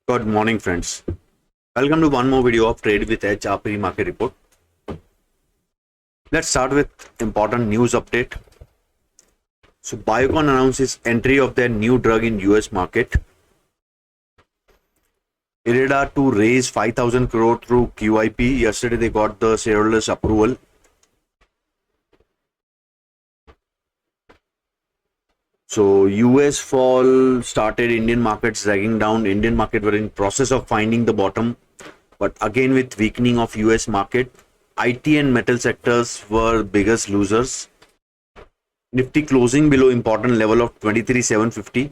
Good morning, friends. Welcome to one more video of Trade with Edge, our pre-market report. Let's start with important news update. So, Biocon announces entry of their new drug in US market. Irida to raise 5,000 crore through QIP. Yesterday, they got the shareholders' approval. So, US fall started, Indian markets dragging down. Indian market were in process of finding the bottom. But again, with weakening of US market, IT and metal sectors were biggest losers. Nifty closing below important level of 23,750.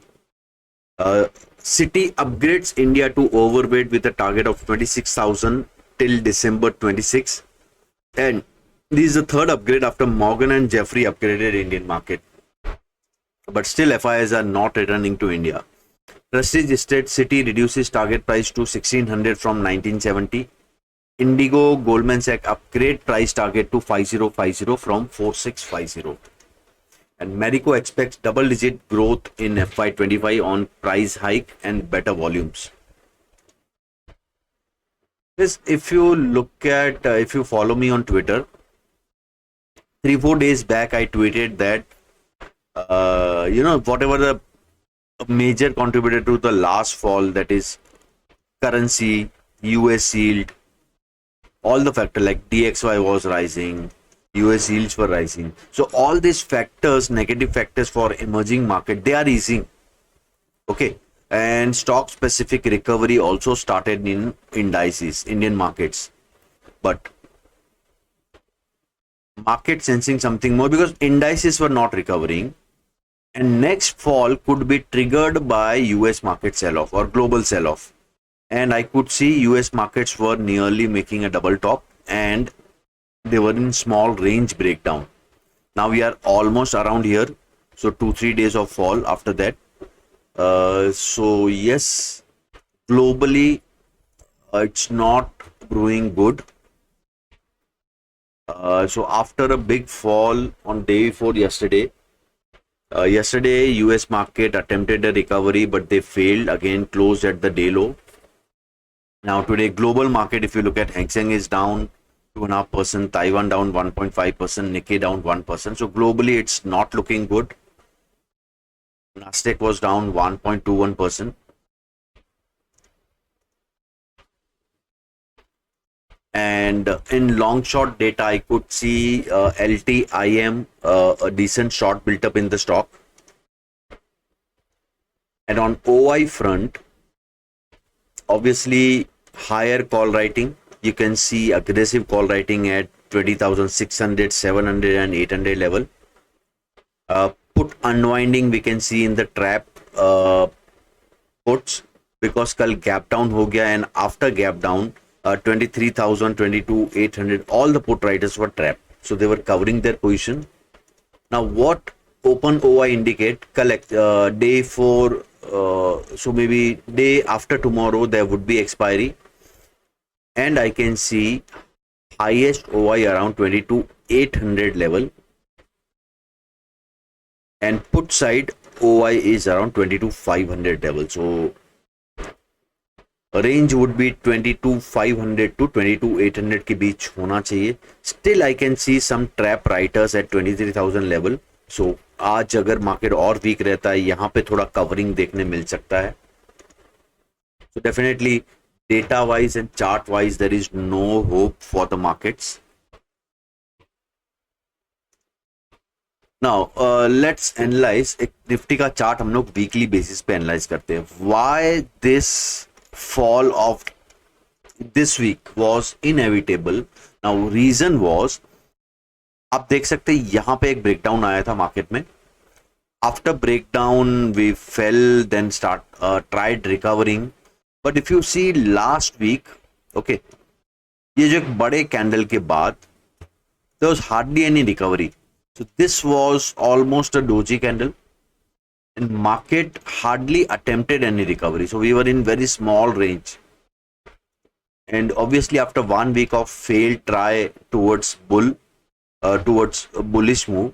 Citi upgrades India to overweight with a target of 26,000 till December 26. And this is the third upgrade after Morgan and Jeffrey upgraded Indian market. But still FIIs are not returning to India. Prestige Estate Citi reduces target price to 1600 from 1970. Indigo Goldman Sachs upgrade price target to 5050 from 4650. And Marico expects double-digit growth in FY25 on price hike and better volumes. Yes, if you look at, if you follow me on Twitter, 3-4 days back I tweeted that, whatever the major contributor to the last fall, that is currency, US yield, all the factors like DXY was rising, US yields were rising. So all these factors, negative factors for emerging market, they are easing. Okay. And stock specific recovery also started in indices, Indian markets. But market sensing something more because indices were not recovering. And next fall could be triggered by US market sell-off or global sell-off. And I could see US markets were nearly making a double top and they were in small range breakdown. Now we are almost around here. So 2-3 days of fall after that. So yes, globally it's not growing good. So after a big fall on day before yesterday, US market attempted a recovery, but they failed, again closed at the day low. Now today global market, if you look at Hang Seng is down 2.5%, Taiwan down 1.5%, Nikkei down 1%. So globally it's not looking good. Nasdaq was down 1.21%. And in long short data, I could see LTIM, a decent short built up in the stock. And on OI front, obviously higher call writing. You can see aggressive call writing at 20,600, 700 and 800 level. Put unwinding we can see in the trap puts because kal gap down ho gaya, and after gap down 23,000, 22,800, all the put writers were trapped. So they were covering their position. Now what open OI indicate, collect day 4, so maybe day after tomorrow there would be expiry. And I can see highest OI around 22,800 level. And put side OI is around 22,500 level. So range would be 22,500 to 22,800 के बीच होना चाहिए. Still I can see some trap writers at 23,000 level. So आज अगर market और week रहता है, यहाँ पे थोड़ा कवरिंग देखने मिल सकता है. So definitely data wise and chart wise there is no hope for the markets. Now let's analyze. एक निफ्टी का चार्ट हम लोग वीकली बेसिस पे एनालाइज करते हैं. Why this fall of this week was inevitable? Now reason was, आप देख सकते हैं यहाँ पे एक ब्रेकडाउन आया था मार्केट में. After breakdown we fell, then tried recovering. But if you see last week, okay, ये जो एक बड़े कैंडल के बाद there was hardly any recovery. So this was almost a doji candle and market hardly attempted any recovery. So we were in very small range. And obviously after 1 week of failed try towards bullish move,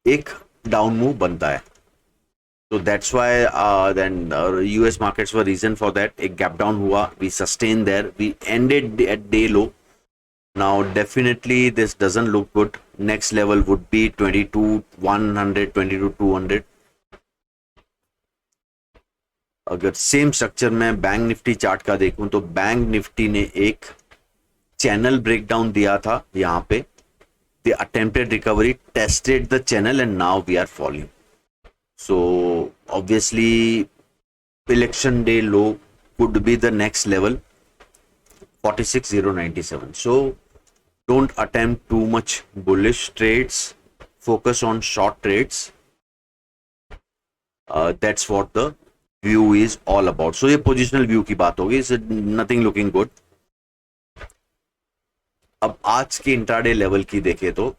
एक down move बनता है. So that's why then US markets were reason for that. एक gap down हुआ, we sustained there, we ended at day low. Now definitely this doesn't look good. Next level would be 22,100, 22,200. अगर same structure में bank Nifty chart का देखूं तो bank Nifty ने एक channel breakdown दिया था यहाँ पे. The attempted recovery tested the channel and now we are falling. So obviously election day low could be the next level, 46,097. So don't attempt too much bullish trades, focus on short trades. That's what the view is all about. So ये positional view की बात होगी. It's nothing looking good. अब आज के intraday level की देखें तो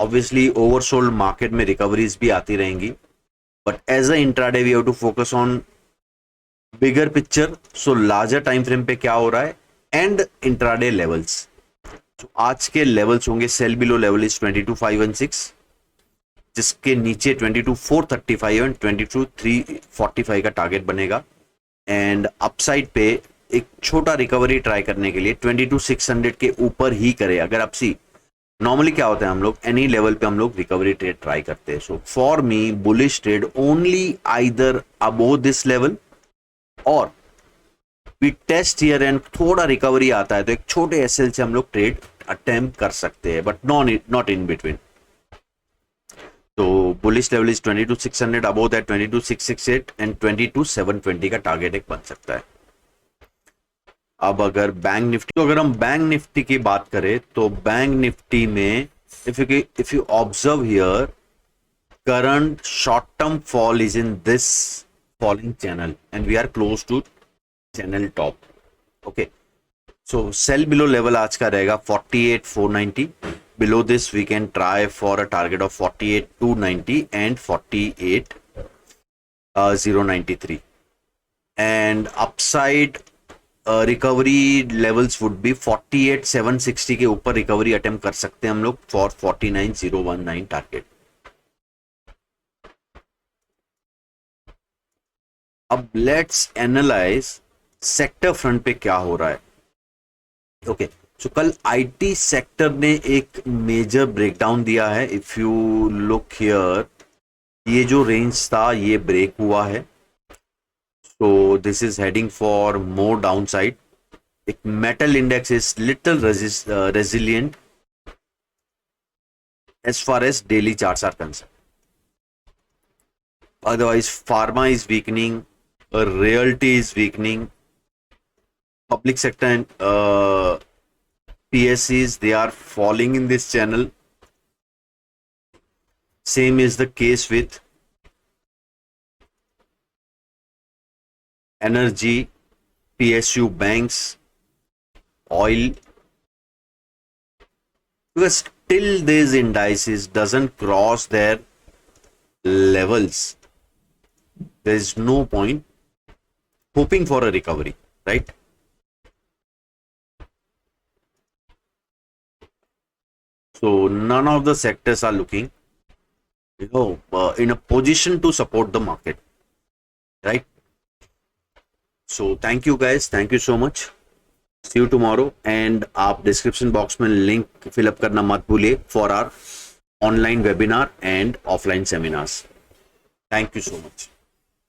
ऑब्वियसली ओवरसोल्ड मार्केट में रिकवरीज भी आती रहेंगी, but as a intraday we have to focus on bigger picture. So larger time frame पे क्या हो रहा है एंड इंट्राडे लेवल्स. तो आज के लेवल्स होंगे सेल बिलो लेवल इज 22,516, जिसके नीचे 22,435 एंड 22,345 का टारगेट बनेगा. एंड अपसाइड पे एक छोटा रिकवरी ट्राई करने के लिए 22,600 के ऊपर ही करे. अगर आप सी नॉर्मली क्या होता है, हम लोग एनी लेवल पे हम लोग रिकवरी ट्रेड ट्राई करते हैं. So for me bullish trade only either above this level और वी टेस्ट हियर एंड थोड़ा रिकवरी आता है तो एक छोटे एसएल से हम लोग ट्रेड अटेम्प्ट कर सकते हैं, बट नॉट इन बिटवीन. तो bullish level is 22,600, above that 22,668 and 22,720 का टारगेट एक बन सकता है. अब अगर बैंक निफ्टी, तो अगर हम बैंक निफ्टी की बात करें तो बैंक निफ्टी में if you observe here, current short term fall is in this falling channel and we are close to channel top. Okay, so sell below level आज का रहेगा 48,490. Below this we can try for a target of 48,290 and 48,093. And upside recovery levels would be 48,760 के ऊपर recovery attempt कर सकते हैं हम लोग फॉर 49,019 टारगेट. अब लेट्स एनालाइज सेक्टर फ्रंट पे क्या हो रहा है. ओके, सो कल आईटी सेक्टर ने एक मेजर ब्रेकडाउन दिया है. इफ यू लुक हियर, ये जो रेंज था ये ब्रेक हुआ है. So this is heading for more downside. Metal index is little resilient as far as daily charts are concerned. Otherwise, pharma is weakening, realty is weakening, public sector and PSCs, they are falling in this channel. Same is the case with energy, PSU banks, oil, because till these indices doesn't cross their levels, there is no point hoping for a recovery, right? So none of the sectors are looking, in a position to support the market, right? So thank you guys, thank you so much. See you tomorrow. And आप description box में link fill up करना मत भूलिए for our online webinar and offline seminars. Thank you so much.